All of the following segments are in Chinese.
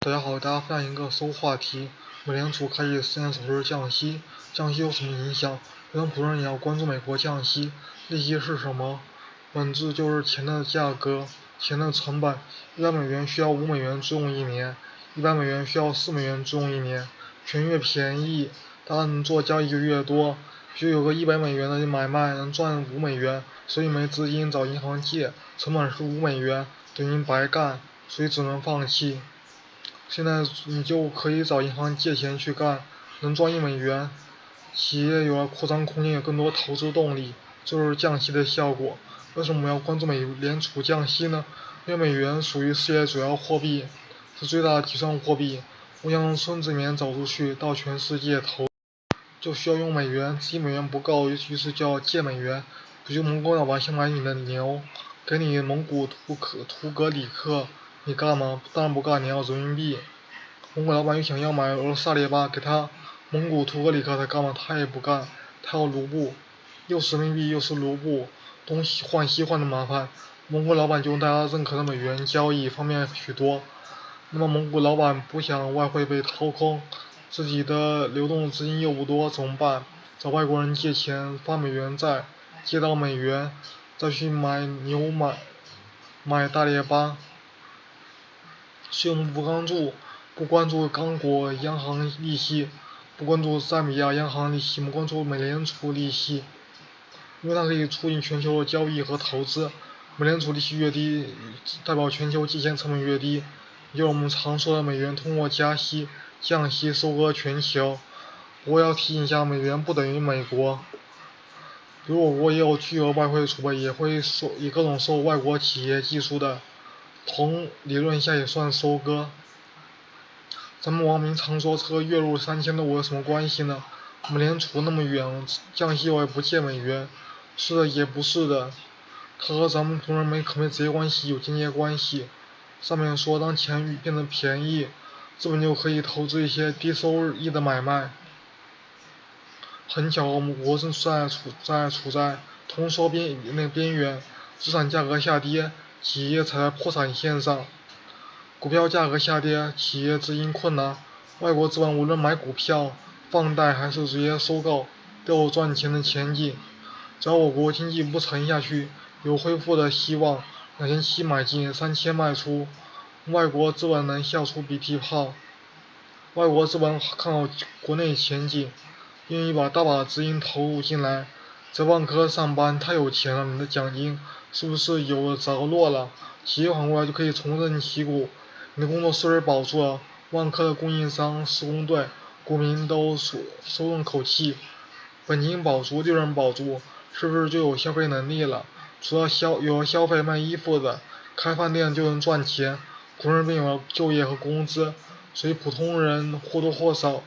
大家好，大家分享一个搜话题：美联储开启4年首次降息，降息有什么影响？为什么普通人也要关注美国降息？利息是什么？本质就是钱的价格，钱的成本。$100需要$5自用1年，$100需要$4自用1年。钱越便宜，大家能做交易就越多。比如有个$100的买卖能赚$5，所以没资金找银行借，成本是$5，等于白干，所以只能放弃。现在你就可以找银行借钱去干，能赚$1，企业有了扩张空间，有更多投资动力，这就是降息的效果。为什么我们要关注美联储降息呢？因为美元属于世界主要货币，是最大的结算货币。我想从村子里面走出去，到全世界投，就需要用美元，自己美元不够，于是就要借美元。比如蒙古老板想买你的牛，给你蒙古图格里克，你干吗？当然不干，你要人民币。蒙古老板又想要买俄罗斯萨列巴，给他蒙古图格里克，他干嘛？他也不干，他要卢布，又是人民币又是卢布，东西换西换的麻烦。蒙古老板就用大家认可的美元交易，方便许多。那么蒙古老板不想外汇被掏空，自己的流动资金又不多，怎么办？找外国人借钱发美元债，借到美元，再去买牛买大列巴。所以我们不关注刚果央行利息，不关注赞比亚央行利息，我们关注美联储利息，因为它可以促进全球的交易和投资。美联储利息越低，代表全球借钱成本越低，也就是我们常说的美元通过加息、降息收割全球。我要提醒一下，美元不等于美国。如果我也有巨额外汇储备，也各种受外国企业技术的，同理论下也算收割。咱们网民常说这个月入3000的我有什么关系呢？美联储那么远，降息我也不借美元。是的，也不是的，它和咱们普通人可没直接关系，有间接关系。上面说，当钱变得便宜，资本就可以投资一些低收益的买卖。很巧，我们国正处在通缩边缘，资产价格下跌，企业踩在破产线上。股票价格下跌，企业资金困难，外国资本无论买股票、放贷还是直接收购，都有赚钱的前景。只要我国经济不沉下去，有恢复的希望，2700买进，3000卖出，外国资本能笑出鼻涕泡。外国资本看好国内前景，愿意把大把资金投入进来。在万科上班太有钱了，你的奖金是不是有着落了？企业缓过来就可以重振旗鼓，你的工作是不是保住了？万科的供应商、施工队、股民都松了口气，本金保住，利润保住，是不是就有消费能力了？除了有了消费卖衣服的，开饭店就能赚钱，普通人便有了就业和工资，所以普通人或多或少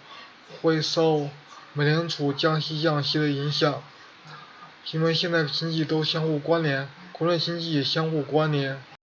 会受美联储降息的影响，因为现在经济都相互关联，国内经济也相互关联。